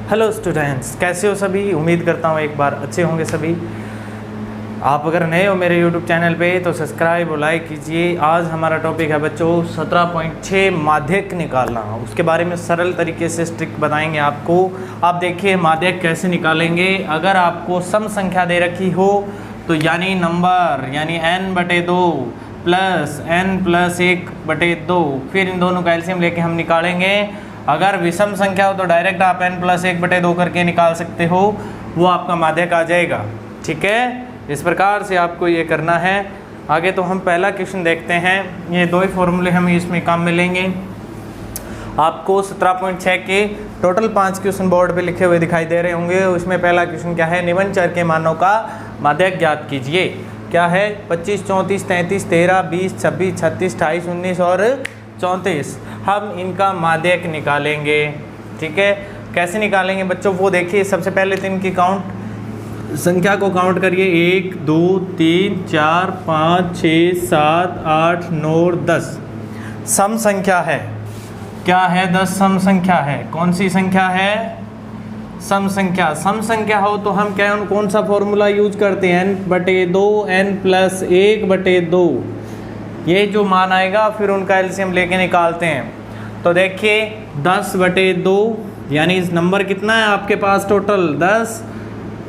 Hello students, कैसे हो सभी। उम्मीद करता हूँ एक बार अच्छे होंगे सभी। आप अगर नए हो मेरे YouTube चैनल पे तो सब्सक्राइब और लाइक कीजिए। आज हमारा टॉपिक है बच्चों 17.6 माध्यक निकालना। उसके बारे में सरल तरीके से ट्रिक बताएंगे आपको। आप देखिए माध्यक कैसे निकालेंगे। अगर आपको सम संख्या दे रखी हो तो यानी नंबर यानी n/2 प्लस n+1/2, फिर इन दोनों का एलसीएम लेके हम निकालेंगे। अगर विषम संख्या हो तो डायरेक्ट आप n+1/2 करके निकाल सकते हो, वो आपका माध्यक आ जाएगा। ठीक है, इस प्रकार से आपको ये करना है। आगे तो हम पहला क्वेश्चन देखते हैं। ये दो ही फॉर्मूले हमें इसमें काम मिलेंगे। आपको 17.6 के टोटल 5 क्वेश्चन बोर्ड पे लिखे हुए दिखाई दे रहे होंगे। उसमें पहला क्वेश्चन क्या है, निम्न चर के मानों का माध्यक ज्ञात कीजिए। क्या है, 25, 34, 33, 13, 20, 26, 36, 28, 19 और 34। हम इनका माध्यक निकालेंगे। ठीक है, कैसे निकालेंगे बच्चों वो देखिए। सबसे पहले तो इनकी संख्या को काउंट करिए। 1, 2, 3, 4, 5, 6, 7, 8, 9 और 10 सम संख्या है। क्या है, 10 सम संख्या है। कौन सी संख्या है, सम संख्या। सम संख्या हो तो हम क्या कौन सा फॉर्मूला यूज करते हैं, n/2 n+1/2। ये जो मान आएगा फिर उनका एलसीएम लेके निकालते हैं। तो देखिए 10/2 यानी इस नंबर कितना है आपके पास टोटल 10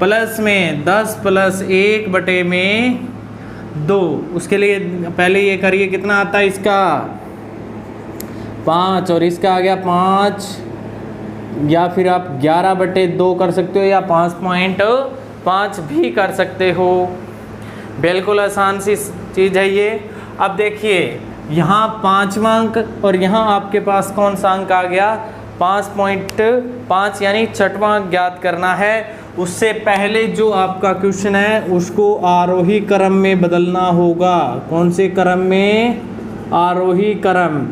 प्लस में 10 + 1/2। उसके लिए पहले ये करिए कितना आता है इसका 5 और इसका आ गया 5, या फिर आप 11/2 कर सकते हो या 5.5 भी कर सकते हो। बिल्कुल आसान सी चीज़ है ये। अब देखिए यहाँ 5वां अंक और यहाँ आपके पास कौन सा अंक आ गया 5.5 यानी 6वां अंक ज्ञात करना है। उससे पहले जो आपका क्वेश्चन है उसको आरोही क्रम में बदलना होगा। कौन से क्रम में, आरोही क्रम।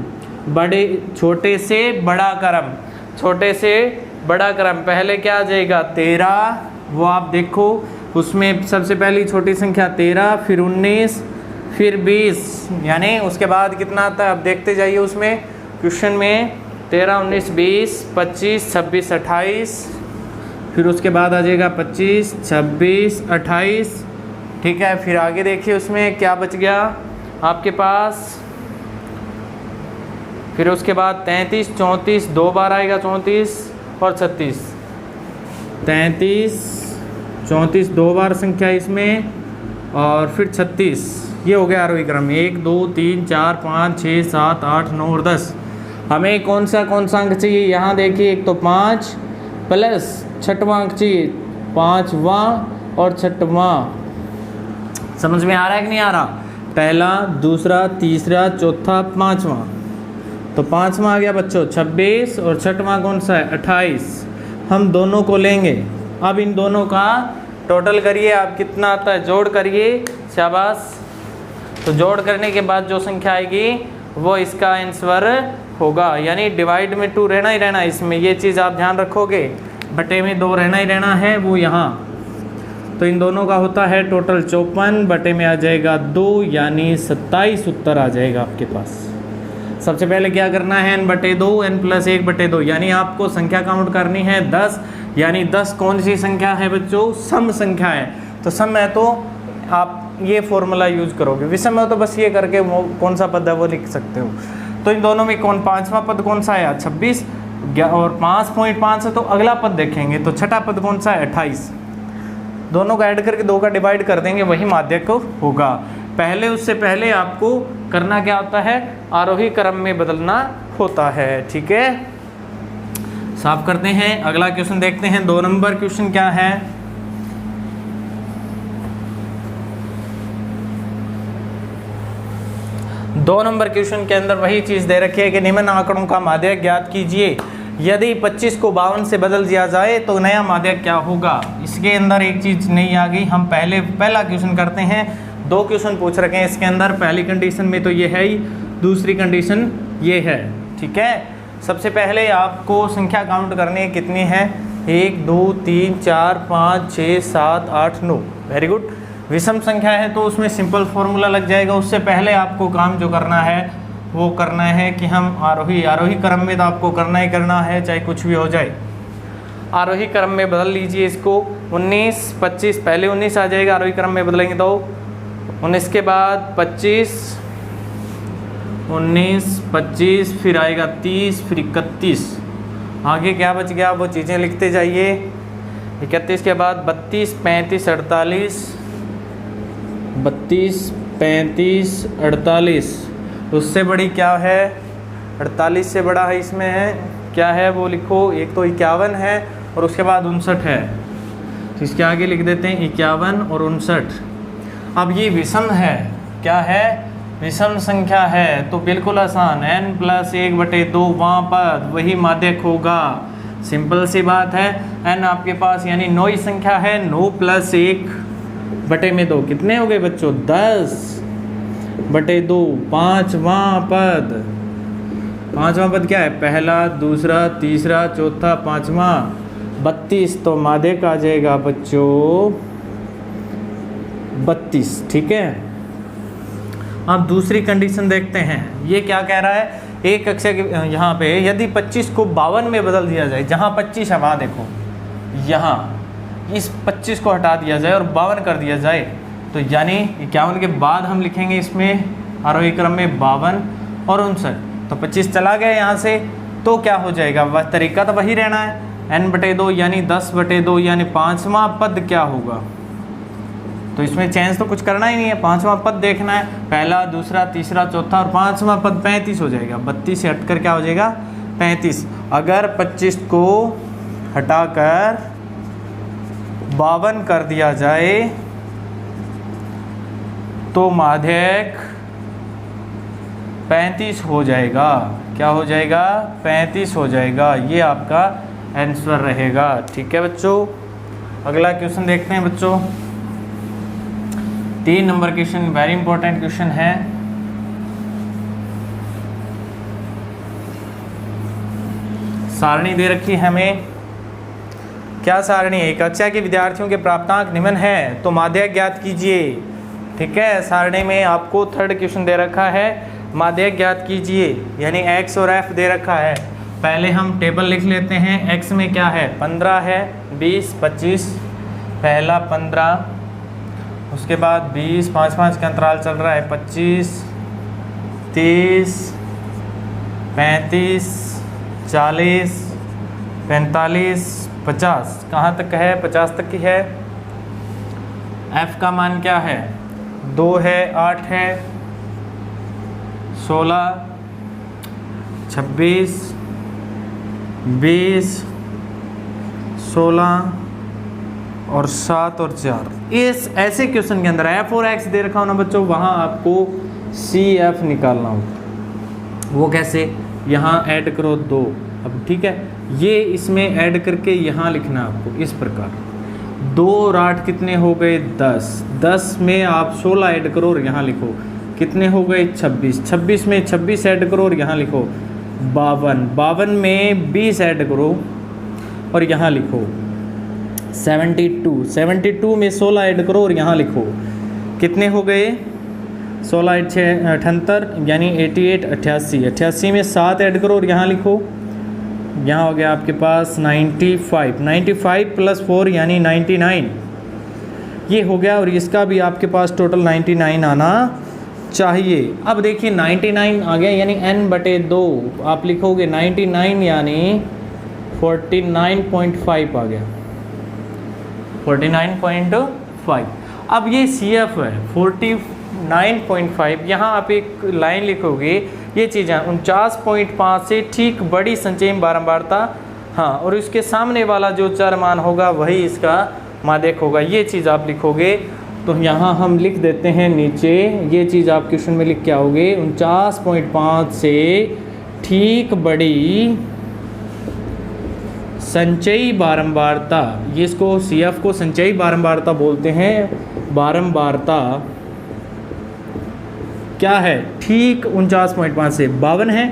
छोटे से बड़ा क्रम, छोटे से बड़ा क्रम। पहले क्या आ जाएगा 13, वो आप देखो उसमें सबसे पहली छोटी संख्या 13, फिर 19, फिर 20, यानी उसके बाद कितना आता है अब देखते जाइए। उसमें क्वेश्चन में 13, 19, 20, 25, 26, 28, फिर उसके बाद आ जाएगा 25, 26, 28। ठीक है, फिर आगे देखिए उसमें क्या बच गया आपके पास। फिर उसके बाद 33, 34, 2 बार आएगा 34 और 36। 33, 34 2 बार संख्या इसमें, और फिर 36। ये हो गया आरोही क्रम 1, 2, 3, 4, 5, 6, 7, 8, 9 और 10। हमें कौन सा अंक चाहिए, यहाँ देखिए एक तो 5 प्लस 6वां अंक चाहिए, 5वां और 6वां। समझ में आ रहा है कि नहीं आ रहा। पहला, दूसरा, तीसरा, चौथा, 5वां। तो 5वां आ गया बच्चों 26 और 6वां कौन सा है 28। हम दोनों को लेंगे। अब इन दोनों का टोटल करिए, आप कितना आता है जोड़ करिए। शाबाश। तो जोड़ करने के बाद जो संख्या आएगी वो इसका आंसर होगा, यानी डिवाइड में 2 रहना ही रहना। इसमें ये चीज़ आप ध्यान रखोगे, बटे में 2 रहना ही रहना है वो यहाँ। तो इन दोनों का होता है टोटल 54, बटे में आ जाएगा 2 यानी 27 उत्तर आ जाएगा आपके पास। सबसे पहले क्या करना है n/2 n+1/2, यानी आपको संख्या काउंट करनी है 10। यानी 10 कौन सी संख्या है बच्चों, सम संख्या है। तो सम है तो आप ये फॉर्मूला यूज करोगे। विषम है तो बस ये करके वो कौन सा पद है वो लिख सकते हो। तो इन दोनों में कौन 5वां पद कौन सा है 26 और 5.5 है तो अगला पद देखेंगे। तो 6ठा पद कौन सा है 28। दोनों का ऐड करके 2 का डिवाइड कर देंगे, वही माध्यक होगा। पहले उससे पहले आपको करना क्या होता है, आरोही क्रम में बदलना होता है। ठीक है, साफ करते हैं। अगला क्वेश्चन देखते हैं। 2 नंबर क्वेश्चन क्या है, दो नंबर क्वेश्चन के अंदर वही चीज़ दे रखी है कि निम्न आंकड़ों का माध्यक ज्ञात कीजिए। यदि 25 को 52 से बदल दिया जाए तो नया माध्यक क्या होगा। इसके अंदर एक चीज़ नहीं आ गई। हम पहला क्वेश्चन करते हैं। 2 क्वेश्चन पूछ रखे हैं इसके अंदर। पहली कंडीशन में तो ये है ही, दूसरी कंडीशन ये है। ठीक है, सबसे पहले आपको संख्या काउंट करनी है, कितनी है 1, 2, 3, 4, 5, 6, 7, 8, 9। Very good. विषम संख्या है तो उसमें सिंपल फॉर्मूला लग जाएगा। उससे पहले आपको काम जो करना है वो करना है कि हम आरोही क्रम में तो आपको करना ही करना है, चाहे कुछ भी हो जाए। आरोही क्रम में बदल लीजिए इसको। 19 25, पहले 19 आ जाएगा, आरोही क्रम में बदलेंगे तो 19 के बाद 25, 19 25, फिर आएगा 30, फिर 31। आगे क्या बच गया वो चीज़ें लिखते जाइए। 31 के बाद 32 35 48, 32 35 48। उससे बड़ी क्या है? 48 से बड़ा है इसमें है क्या है वो लिखो। एक तो 51 है और उसके बाद 59 है, तो इसके आगे लिख देते हैं 51 और 59। अब ये विषम है, क्या है? विषम संख्या है, तो बिल्कुल आसान, n+1/2 वहाँ पर वही माध्यक होगा। सिंपल सी बात है। n आपके पास यानी 9 संख्या है, 9 + 1/2 कितने हो गए बच्चों? 10/2। पाँचवां पद क्या है? पहला, दूसरा, तीसरा, चौथा, पाँचवा, 32। तो माध्यक आ जाएगा बच्चों 32। ठीक है। अब दूसरी कंडीशन देखते हैं, ये क्या कह रहा है? एक अक्षर के यहाँ पे यदि 25 को 52 में बदल दिया जाए, जहाँ 25 है वहाँ देखो, यहाँ इस 25 को हटा दिया जाए और 52 कर दिया जाए, तो यानी 51 के बाद हम लिखेंगे इसमें आरोही क्रम में 52 और 59। तो 25 चला गया यहाँ से, तो क्या हो जाएगा? वह तरीका तो वही रहना है, n/2 यानी 10/2 यानी पाँचवा पद क्या होगा? तो इसमें चेंज तो कुछ करना ही नहीं है, पाँचवा पद देखना है। पहला, दूसरा, तीसरा, चौथा और पाँचवा पद 35 हो जाएगा। 32 से हटकर क्या हो जाएगा? 35। अगर 25 को हटाकर 52 कर दिया जाए तो माध्यक 35 हो जाएगा। क्या हो जाएगा? 35 हो जाएगा। ये आपका आंसर रहेगा। ठीक है बच्चों, अगला क्वेश्चन देखते हैं बच्चों। 3 number question very important question है। सारणी दे रखी है हमें। क्या सारणी है? कक्षा के विद्यार्थियों के प्राप्तांक निम्न है तो माध्यक ज्ञात कीजिए। ठीक है, सारणी में आपको 3rd क्वेश्चन दे रखा है, माध्यक ज्ञात कीजिए, यानी x और f दे रखा है। पहले हम टेबल लिख लेते हैं। x में क्या है? 15 है, 20 25, पहला 15, उसके बाद 20, 5-5 का अंतराल चल रहा है, 25 30 35 40 45 50। कहाँ तक है? 50 तक की है। f का मान क्या है? 2 है, 8 है, 16 26 20 16 और 7 और 4। इस ऐसे क्वेश्चन के अंदर f और x दे रखा हो ना बच्चों, वहाँ आपको CF निकालना हो। वो कैसे? यहाँ ऐड करो 2। अब ठीक है, ये इसमें ऐड करके यहाँ लिखना आपको इस प्रकार। 2 और 8 कितने हो गए? 10। 10 में आप 16 ऐड करो और यहाँ लिखो, कितने हो गए? 26। 26 में 26 ऐड करो और यहाँ लिखो 52। 52 में 20 ऐड करो और यहाँ लिखो 72। 72 में 16 ऐड करो और यहाँ लिखो, कितने हो गए? 16 8 6 78 यानी 88 88। 88 में 7 ऐड करो और यहाँ लिखो, यहाँ हो गया आपके पास 95। 95 + 4 यानी 99, ये हो गया। और इसका भी आपके पास टोटल 99 आना चाहिए। अब देखिए 99 आ गया, यानी n/2 आप लिखोगे 99 यानी 49.5 आ गया, 49.5। अब ये CF है 49.5। यहाँ आप एक लाइन लिखोगे, ये चीज़ें 49.5 से ठीक बड़ी संचयी बारंबारता, हाँ, और इसके सामने वाला जो चर मान होगा वही इसका माध्यक होगा। ये चीज़ आप लिखोगे। तो यहाँ हम लिख देते हैं नीचे, ये चीज़ आप क्वेश्चन में लिख के आओगे, 49.5 से ठीक बड़ी संचयी बारंबारता, ये इसको CF को संचयी बारंबारता बोलते हैं। बारंबारता क्या है? ठीक 49.5 से 52 है,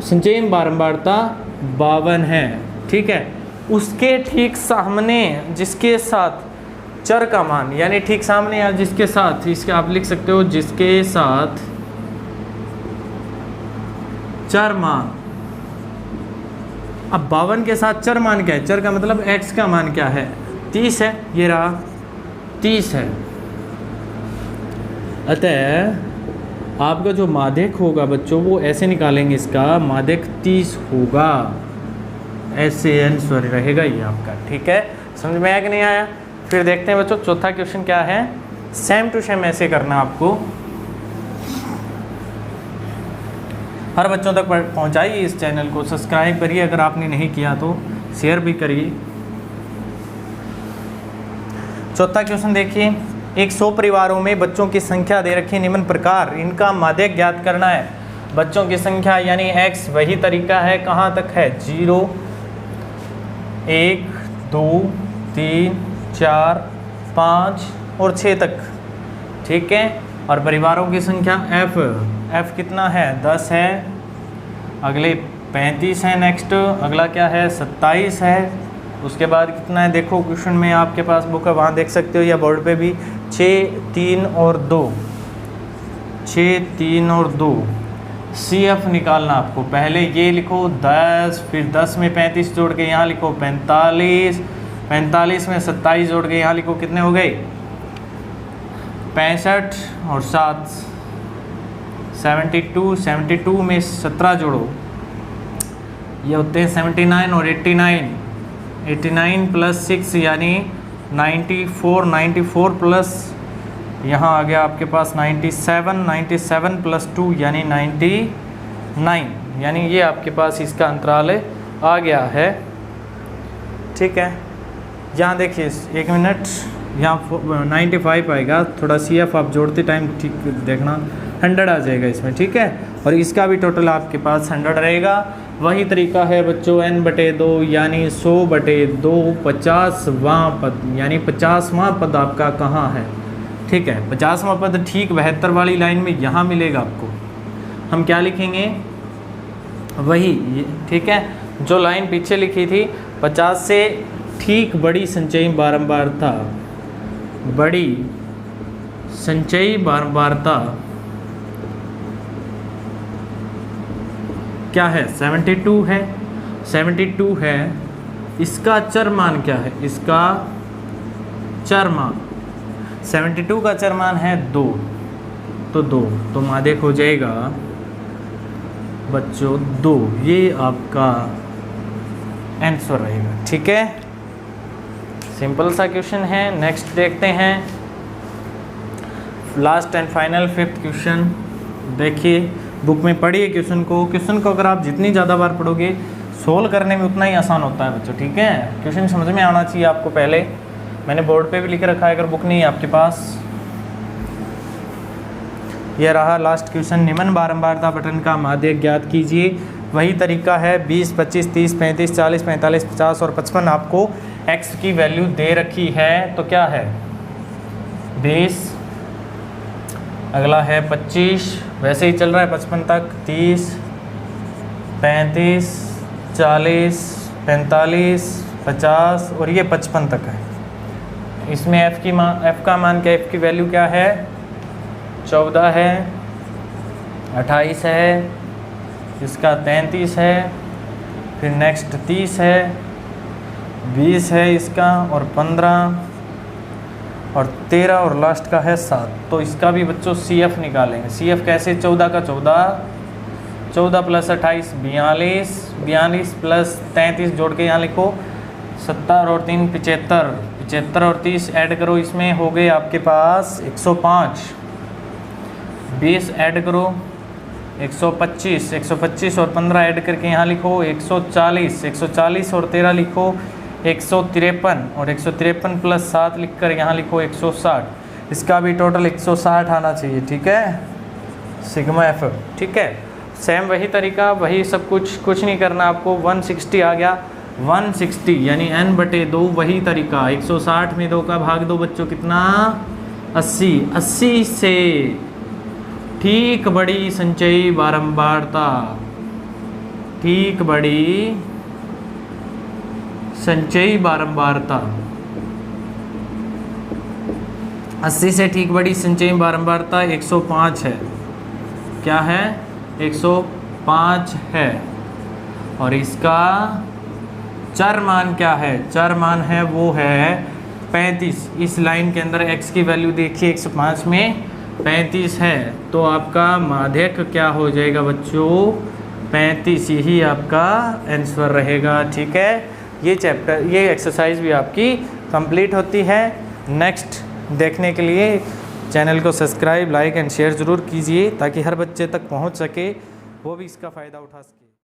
संचयी बारंबारता 52 है। ठीक है, उसके ठीक सामने जिसके साथ चर का मान, यानी ठीक सामने या जिसके साथ, इसके आप लिख सकते हो जिसके साथ चर मान अब 52 के साथ चर मान क्या है, चर का मतलब x का मान क्या है, 30 है, ये रहा 30 है। अतः आपका जो माध्यक होगा बच्चों वो ऐसे निकालेंगे, इसका माध्यक 30 होगा, ऐसे आंसर रहेगा ये आपका। ठीक है, समझ में आया कि नहीं आया? फिर देखते हैं बच्चों चौथा क्वेश्चन क्या है। सेम टू सेम ऐसे करना आपको, हर बच्चों तक पहुंचाइए, इस चैनल को सब्सक्राइब करिए, अगर आपने नहीं किया तो शेयर भी करिए। चौथा क्वेश्चन देखिए, 100 परिवारों में बच्चों की संख्या दे रखी निम्न प्रकार, इनका माध्यक ज्ञात करना है। बच्चों की संख्या यानी x, वही तरीका है, कहाँ तक है, 0 1 2 3 4 5 और 6 तक। ठीक है, और परिवारों की संख्या f कितना है, 10 है, अगले 35 है, नेक्स्ट अगला क्या है, 27 है, उसके बाद कितना है, देखो क्वेश्चन में आपके पास बुक है वहाँ देख सकते हो या बोर्ड पे भी, 6 3 और 2, 6 3 और 2। CF निकालना आपको, पहले ये लिखो 10, फिर 10 में 35 जोड़ के यहाँ लिखो 45, 45 में 27 जोड़ के यहाँ लिखो, कितने हो गए, 65 और 7 72, 72 में 17 जोड़ो, ये होते हैं 79 और 89, 89 प्लस 6 यानी 94, 94 प्लस यहाँ आ गया आपके पास 97, 97 प्लस 2 यानी 99, यानी ये आपके पास इसका अंतराल आ गया है। ठीक है, यहाँ देखिए 1 मिनट, यहाँ 95 आएगा, थोड़ा CF आप जोड़ते टाइम ठीक देखना, 100 आ जाएगा इसमें। ठीक है, और इसका भी टोटल आपके पास 100 रहेगा। वही तरीका है बच्चों n/2 यानी 100/2, 50वां पद यानी 50वां पद आपका कहाँ है। ठीक है, 50वां पद ठीक 72 वाली लाइन में यहाँ मिलेगा आपको। हम क्या लिखेंगे, वही, ठीक है, जो लाइन पीछे लिखी थी, 50 से ठीक बड़ी संचयी बारंबारता, बड़ी संचयी बारंबारता क्या है, 72 है, 72 है। इसका चर मान क्या है, इसका चर मान 72 का चर मान है 2, तो 2 तो माध्यक हो जाएगा बच्चों 2, ये आपका आंसर रहेगा। ठीक है, सिंपल सा क्वेश्चन है। नेक्स्ट देखते हैं, last and final 5th question. देखिए बुक में पढ़िए क्वेश्चन को अगर आप जितनी ज़्यादा बार पढ़ोगे सोल्व करने में उतना ही आसान होता है बच्चों। ठीक है, क्वेश्चन समझ में आना चाहिए आपको। पहले मैंने बोर्ड पे भी लिख रखा है, अगर बुक नहीं है आपके पास। यह रहा लास्ट क्वेश्चन, निम्न बारंबारता बटन का माध्यक ज्ञात कीजिए। वही तरीका है, 20 25 30 35 40 45 50 और 55। आपको x की वैल्यू दे रखी है, तो क्या है 20, अगला है 25, वैसे ही चल रहा है 55 तक, 30 35 40 45 50 और ये 55 तक है। इसमें f का मान क्या, f की वैल्यू क्या है, 14 है, 28 है, इसका 33 है, फिर नेक्स्ट 30 है, 20 है इसका, और 15 और 13 और लास्ट का है 7। तो इसका भी बच्चों CF निकालेंगे। CF कैसे, 14 का 14, 14 प्लस 28 42, 42 प्लस 33 जोड़ के यहाँ लिखो 70 और 3 75, 75 और 30 ऐड करो, इसमें हो गए आपके पास 105, 20 ऐड करो 125, 125 और 15 ऐड करके यहाँ लिखो 140, 140 और 13 लिखो 153 और 153 प्लस 7 लिखकर यहाँ लिखो 160। इसका भी टोटल 160 आना चाहिए। ठीक है, सिग्मा एफ। ठीक है, सेम वही तरीका, वही सब कुछ नहीं करना आपको। 160 आ गया, 160 यानी n/2, वही तरीका, 160 में 2 का भाग दो बच्चों, कितना 80, 80 से ठीक बड़ी संचयी बारंबारता, ठीक बड़ी संचयी बारंबारता, 80 से ठीक बड़ी संचयी बारंबारता 105 है। क्या है, 105 है। और इसका चर मान क्या है, चर मान है वो है 35। इस लाइन के अंदर x की वैल्यू देखिए 105 में 35 है, तो आपका माध्यक क्या हो जाएगा बच्चों 35, यही आपका आंसर रहेगा। ठीक है, ये चैप्टर ये एक्सरसाइज भी आपकी कंप्लीट होती है। नेक्स्ट देखने के लिए चैनल को सब्सक्राइब, लाइक एंड शेयर ज़रूर कीजिए ताकि हर बच्चे तक पहुंच सके, वो भी इसका फ़ायदा उठा सके।